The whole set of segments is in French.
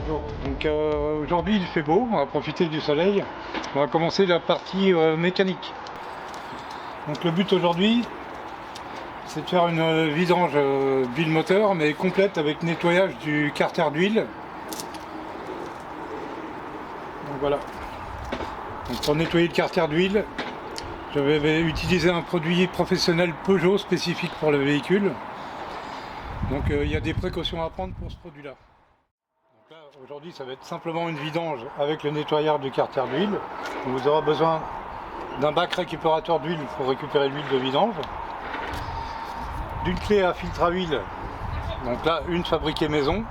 Bonjour. Donc aujourd'hui il fait beau, on va profiter du soleil. On va commencer la partie mécanique. Donc le but aujourd'hui c'est de faire une vidange d'huile moteur mais complète avec nettoyage du carter d'huile. Donc voilà. Donc pour nettoyer le carter d'huile, je vais utiliser un produit professionnel Peugeot spécifique pour le véhicule. Donc il y a des précautions à prendre pour ce produit là. Aujourd'hui ça va être simplement une vidange avec le nettoyeur du carter d'huile. Vous aurez besoin d'un bac récupérateur d'huile pour récupérer l'huile de vidange, d'une clé à filtre à huile, donc là une fabriquée maison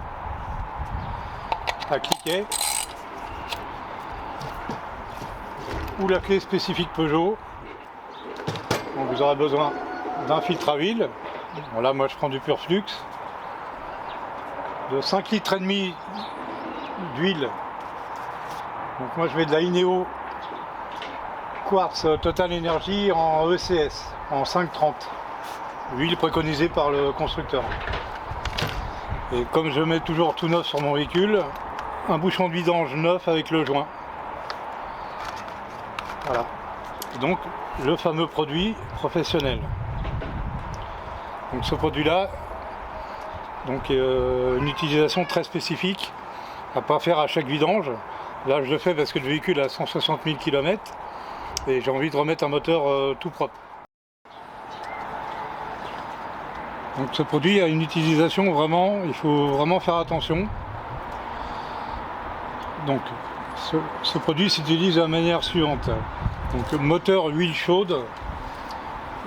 à cliquet, ou la clé spécifique Peugeot. Donc vous aurez besoin d'un filtre à huile. Voilà, moi je prends du Pur Flux, de 5 litres et demi d'huile. Donc moi je mets de la Ineo Quartz Total Energy en ECS en 530, huile préconisée par le constructeur. Et comme je mets toujours tout neuf sur mon véhicule, un bouchon de vidange neuf avec le joint. Voilà. Et donc le fameux produit professionnel. Donc ce produit là, donc une utilisation très spécifique à pas faire à chaque vidange. Là je le fais parce que le véhicule a 160 000 km et j'ai envie de remettre un moteur tout propre. Donc ce produit a une utilisation vraiment, il faut vraiment faire attention. Donc ce produit s'utilise de la manière suivante. Donc moteur, huile chaude,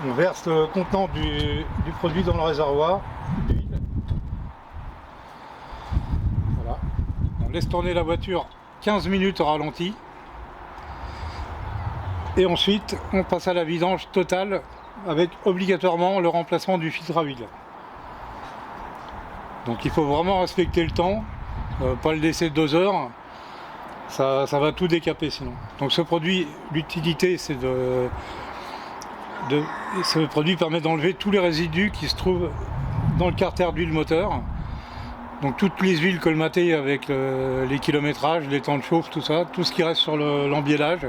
on verse le contenant du produit dans le réservoir d'huile. Voilà. On laisse tourner la voiture 15 minutes au ralenti. Et ensuite on passe à la vidange totale avec obligatoirement le remplacement du filtre à huile. Donc il faut vraiment respecter le temps, pas le laisser 2 heures, ça va tout décaper sinon. Donc ce produit, l'utilité c'est ce produit permet d'enlever tous les résidus qui se trouvent dans le carter d'huile moteur. Donc toutes les huiles colmatées avec les kilométrages, les temps de chauffe, tout ça, tout ce qui reste sur l'embiellage.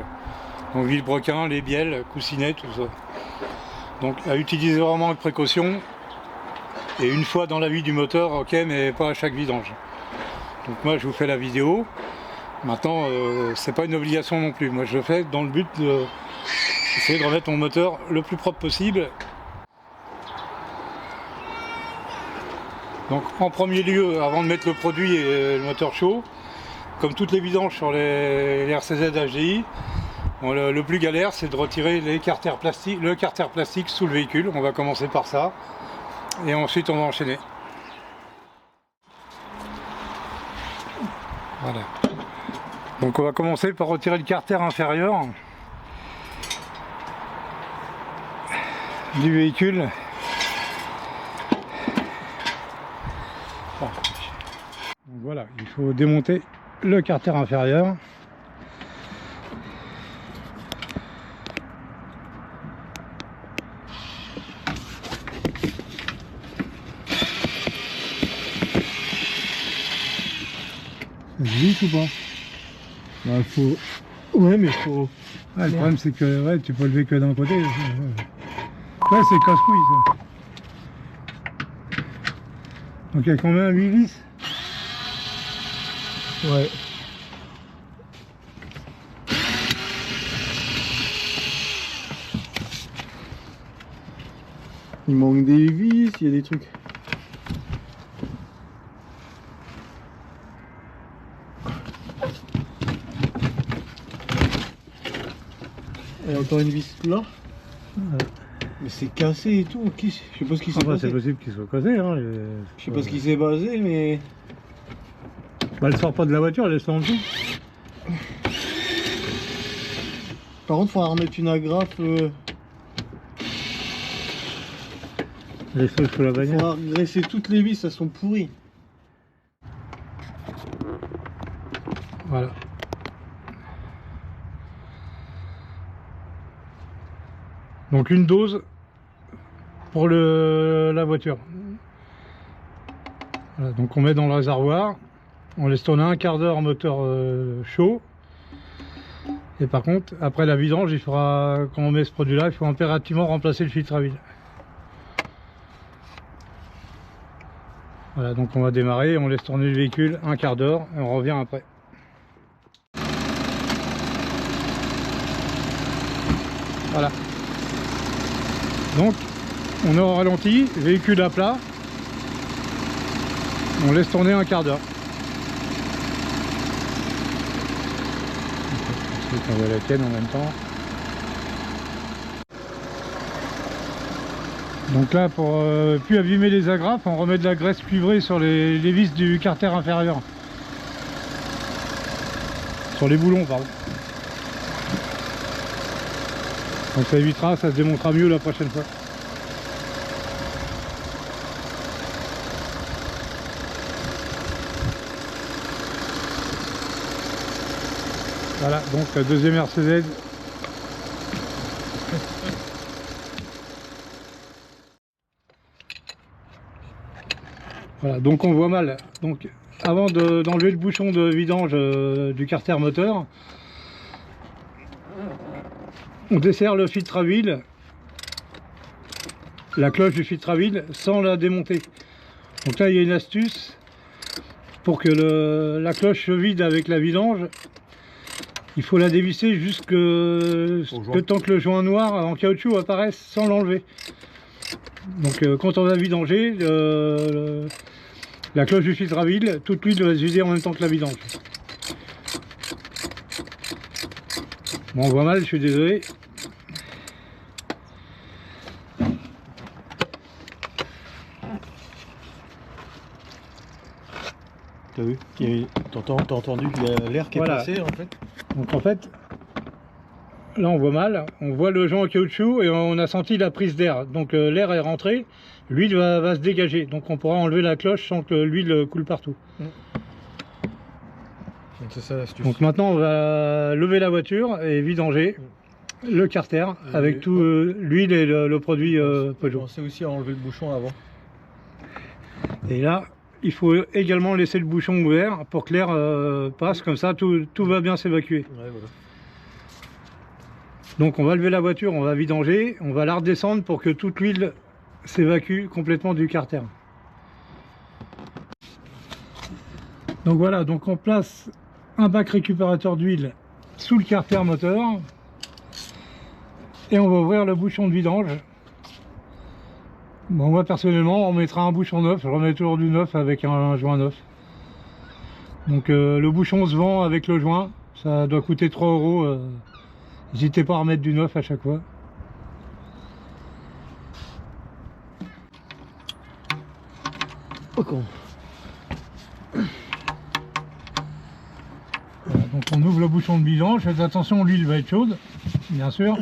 Donc vilebrequin, les bielles, coussinets, tout ça. Donc à utiliser vraiment avec précaution. Et une fois dans la vie du moteur, ok, mais pas à chaque vidange. Donc moi je vous fais la vidéo. Maintenant, c'est pas une obligation non plus. Moi je le fais dans le but d'essayer de remettre mon moteur le plus propre possible. Donc en premier lieu, avant de mettre le produit et le moteur chaud, comme toutes les vidanges sur les RCZ HDI, bon, le plus galère c'est de retirer le carter plastique sous le véhicule. On va commencer par ça et ensuite on va enchaîner. Voilà. Donc on va commencer par retirer le carter inférieur du véhicule. Donc voilà, il faut démonter le carter inférieur. Ça se vite ou pas? Bah, faut... Ouais, mais faut... Ouais, le problème c'est que ouais, tu peux lever que d'un côté. Ouais, c'est casse-couille ça. Donc il y a combien? 8 vis? Ouais. Il manque des vis, il y a des trucs. Et encore une vis là. Ouais. Mais c'est cassé et tout. Je sais pas ce qui s'est Enfin, passé. c'est possible qu'il soit cassé. Hein, Je sais pas ce qui s'est passé, mais... Bah, elle sort pas de la voiture, elle laisse en dessous. Par contre, faut remettre une agrafe. Laisse-le sous la bagnole. Faut graisser toutes les vis, elles sont pourries. Voilà. Donc une dose pour la voiture. Voilà, donc on met dans le réservoir On laisse tourner un quart d'heure en moteur chaud. Et par contre, après la vidange, il faudra, quand on met ce produit là, il faut impérativement remplacer le filtre à huile. Voilà, donc on va démarrer, on laisse tourner le véhicule un quart d'heure et on revient après. Voilà. Donc on est au ralenti, véhicule à plat, on laisse tourner un quart d'heure. On voit la tienne en même temps. Donc là, pour plus abîmer les agrafes, on remet de la graisse cuivrée sur les vis du carter inférieur. Sur les boulons, pardon. Donc ça évitera, ça se démontera mieux la prochaine fois. Voilà, donc la deuxième RCZ. Voilà, donc on voit mal. Donc avant d'enlever le bouchon de vidange du carter moteur, on desserre le filtre à huile, la cloche du filtre à huile, sans la démonter. Donc là il y a une astuce pour que la cloche se vide avec la vidange. Il faut la dévisser jusque tant que le joint noir en caoutchouc apparaisse sans l'enlever. Donc quand on va vidanger, la cloche du filtre à huile, toute l'huile va se vider en même temps que la vidange. Bon, on voit mal, je suis désolé. T'as vu? T'as entendu l'air qui est passé en fait? Donc en fait, là on voit mal, on voit le joint en caoutchouc et on a senti la prise d'air. Donc l'air est rentré, l'huile va se dégager. Donc on pourra enlever la cloche sans que l'huile coule partout. C'est ça l'astuce. Donc maintenant on va lever la voiture et vidanger le carter avec tout l'huile et le produit Peugeot. Pensez aussi à enlever le bouchon avant. Et là, il faut également laisser le bouchon ouvert pour que l'air passe, comme ça tout va bien s'évacuer. Ouais, voilà. Donc on va lever la voiture, on va vidanger, on va la redescendre pour que toute l'huile s'évacue complètement du carter. Donc voilà, donc on place un bac récupérateur d'huile sous le carter moteur et on va ouvrir le bouchon de vidange. Bon, moi personnellement on mettra un bouchon neuf, je remets toujours du neuf avec un joint neuf. Donc le bouchon se vend avec le joint, ça doit coûter 3 €. N'hésitez pas à remettre du neuf à chaque fois. Ok. Voilà, donc on ouvre le bouchon de vidange, faites attention, l'huile va être chaude, bien sûr.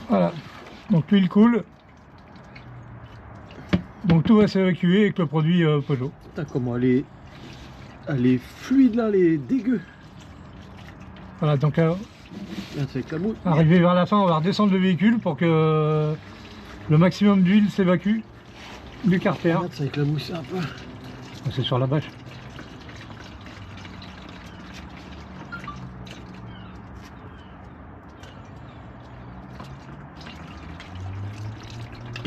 Voilà, donc l'huile coule, donc tout va s'évacuer avec le produit Peugeot. Putain, comment elle est fluide là, elle est dégueu. Voilà, donc Avec la mousse. arrivé vers la fin, on va redescendre le véhicule pour que le maximum d'huile s'évacue du carter. C'est avec la mousse un peu. C'est sur la bâche.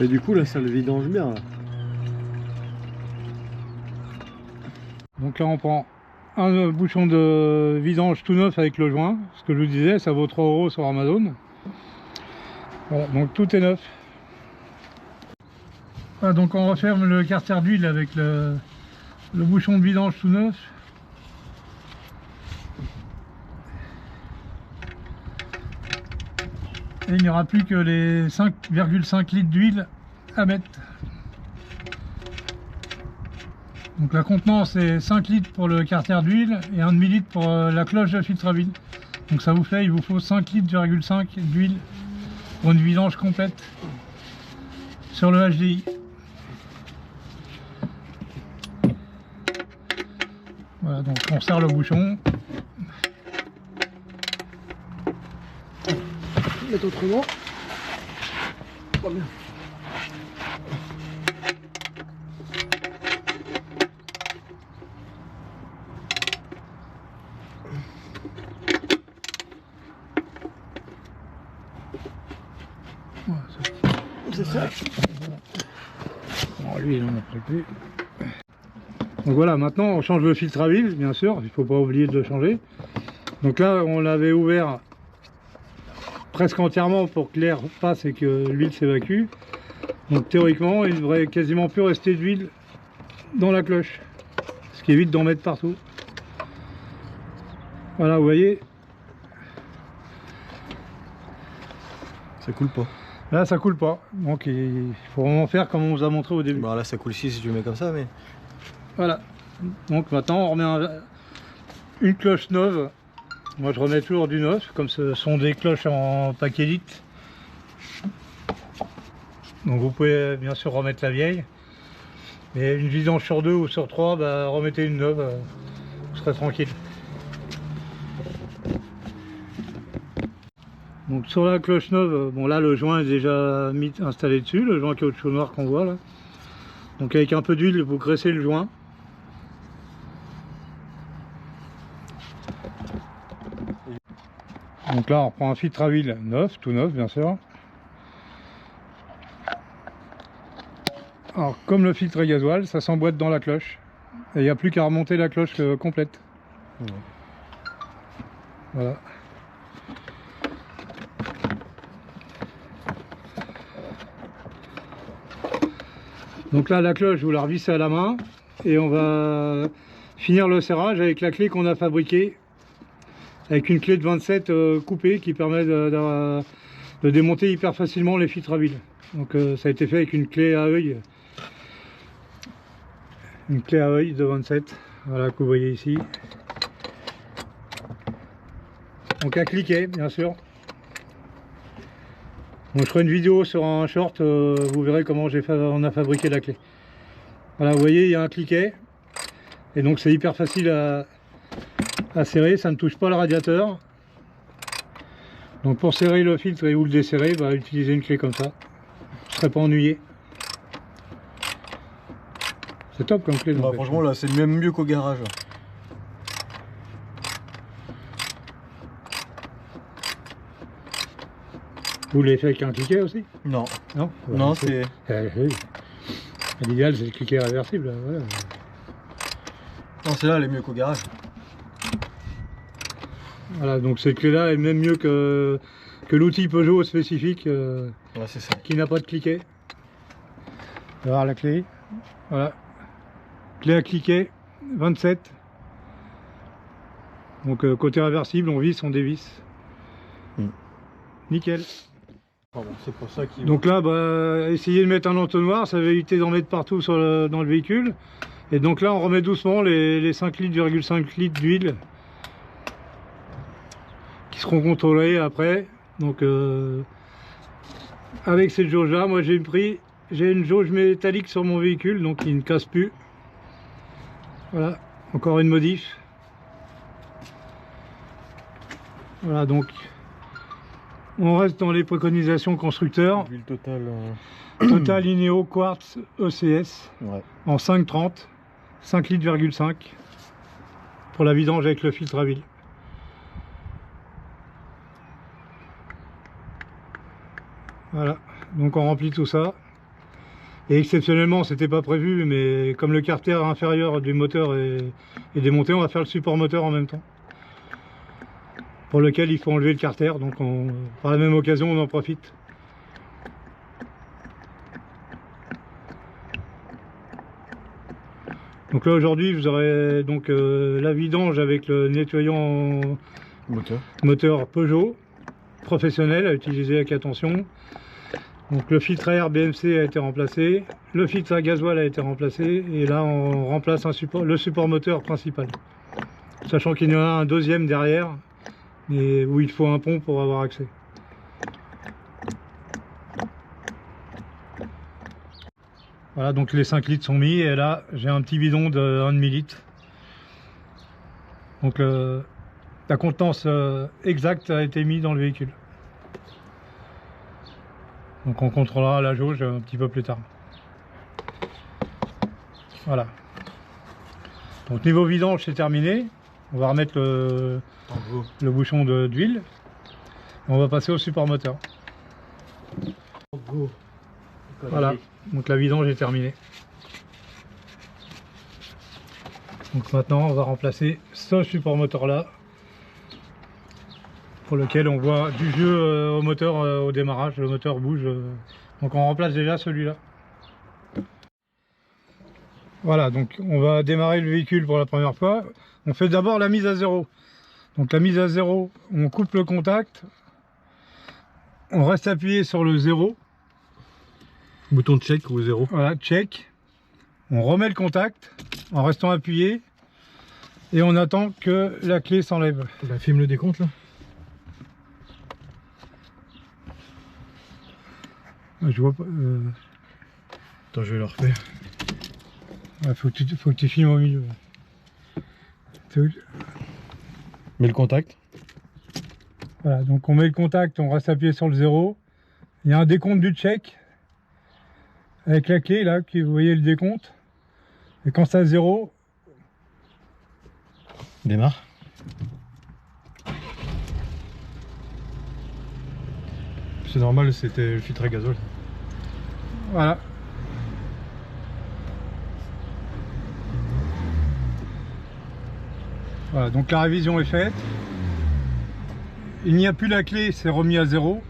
Et du coup là ça le vidange bien là. Donc là on prend un bouchon de vidange tout neuf avec le joint. Ce que je vous disais, ça vaut 3 € sur Amazon. Voilà, donc tout est neuf. Voilà, donc on referme le carter d'huile avec le bouchon de vidange tout neuf. Et il n'y aura plus que les 5,5 litres d'huile à mettre. Donc la contenance est 5 litres pour le carter d'huile et 1,5 litre pour la cloche de filtre à huile. Donc ça vous fait, il vous faut 5,5 litres d'huile pour une vidange complète sur le HDI. Voilà, donc on serre le bouchon. Mettre autrement. Pas bien. Voilà, c'est ça. Bon, lui, il en a pris plus. Donc voilà, maintenant on change le filtre à huile, bien sûr, il ne faut pas oublier de le changer. Donc là, on l'avait ouvert presque entièrement pour que l'air passe et que l'huile s'évacue. Donc théoriquement, il ne devrait quasiment plus rester d'huile dans la cloche, ce qui évite d'en mettre partout. Voilà, vous voyez, Ça coule pas. là ça coule pas, donc il faut vraiment faire comme on vous a montré au début. Bon, là ça coule ici si tu le mets comme ça, mais. Voilà, donc maintenant on remet une cloche neuve. Moi je remets toujours du neuf, comme ce sont des cloches en bakélite. Donc vous pouvez bien sûr remettre la vieille. Mais une vidange sur 2 ou sur 3, bah, remettez une neuve, vous serez tranquille. Donc sur la cloche neuve, bon là le joint est déjà installé dessus, le joint caoutchouc noir qu'on voit là. Donc avec un peu d'huile, vous graissez le joint. Donc là on prend un filtre à huile neuf, tout neuf bien sûr. Alors comme le filtre est gasoil, ça s'emboîte dans la cloche. Et il n'y a plus qu'à remonter la cloche complète. Ouais. Voilà. Donc là la cloche vous la revissez à la main et on va finir le serrage avec la clé qu'on a fabriquée. Avec une clé de 27 coupée qui permet de démonter hyper facilement les filtres à huile. Donc ça a été fait avec une clé à œil. Une clé à œil de 27, voilà, que vous voyez ici. Donc à cliquer bien sûr. Bon, je ferai une vidéo sur un short, vous verrez comment on a fabriqué la clé. Voilà, vous voyez, il y a un cliquet. Et donc c'est hyper facile à serrer, ça ne touche pas le radiateur. Donc pour serrer le filtre et ou le desserrer, bah, utilisez une clé comme ça. Vous ne serez pas ennuyé. C'est top comme clé. Bah, franchement là c'est même mieux qu'au garage. Vous l'avez fait avec un cliquet aussi? Non. Non, Non, c'est... Oui. L'idéal c'est le cliquet réversible. Voilà. Non, celle-là elle est mieux qu'au garage. Voilà, donc cette clé là est même mieux que l'outil Peugeot spécifique Ouais, c'est ça. qui n'a pas de cliquet. On va voir la clé. Voilà. Clé à cliquet 27. Donc côté réversible, on visse, on dévisse. Nickel. Ah bon, c'est pour ça qu'il... Donc là, bah, essayez de mettre un entonnoir, ça va éviter d'en mettre partout dans le véhicule. Et donc là, on remet doucement les 5 litres, 5 litres d'huile qui seront contrôlés après. Donc avec cette jauge là, moi j'ai une jauge métallique sur mon véhicule, donc il ne casse plus. Voilà, encore une modif. Voilà, donc on reste dans les préconisations constructeurs. Huile totale. Total Ineo Quartz ECS Ouais. en 5,30, 5 litres, 5 pour la vidange avec le filtre à huile. Voilà, donc on remplit tout ça. Et exceptionnellement, c'était pas prévu, mais comme le carter inférieur du moteur est démonté, on va faire le support moteur en même temps. Pour lequel il faut enlever le carter, donc par la même occasion, on en profite. Donc là aujourd'hui, vous aurez donc la vidange avec le nettoyant moteur Peugeot professionnel à utiliser avec attention. Donc le filtre à air BMC a été remplacé, le filtre à gasoil a été remplacé et là on remplace le support moteur principal. Sachant qu'il y en a un deuxième derrière et où il faut un pont pour avoir accès. Voilà, donc les 5 litres sont mis et là j'ai un petit bidon de 1,5 litre Donc la contenance exacte a été mise dans le véhicule. Donc on contrôlera la jauge un petit peu plus tard. Voilà. Donc niveau vidange c'est terminé. On va remettre le bouchon d'huile. On va passer au support moteur. Voilà, donc la vidange est terminée. Donc maintenant on va remplacer ce support moteur là, pour lequel on voit du jeu au moteur au démarrage, le moteur bouge. Donc on remplace déjà celui-là. Voilà, donc on va démarrer le véhicule pour la première fois. On fait d'abord la mise à zéro. Donc la mise à zéro, on coupe le contact, on reste appuyé sur le 0. Bouton de check ou 0. Voilà, check. On remet le contact en restant appuyé et on attend que la clé s'enlève. Bah, filme le décompte là. Je vois pas. Attends, je vais le refaire. Faut que tu filmes au milieu. Mets le contact. Voilà, donc on met le contact, on reste appuyé sur le 0. Il y a un décompte du check avec la clé là, vous voyez le décompte. Et quand c'est à 0, Démarre. C'est normal, c'était le filtre à gazole. voilà. Voilà, donc la révision est faite. Il n'y a plus la clé, c'est remis à 0.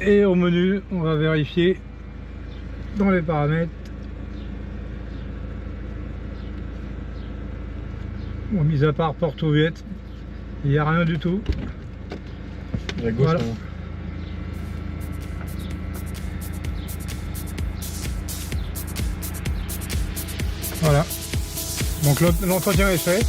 Et au menu, on va vérifier dans les paramètres. Bon, mis à part porte ouverte, il n'y a rien du tout. À gauche, Voilà. Voilà. Donc l'entretien est fait.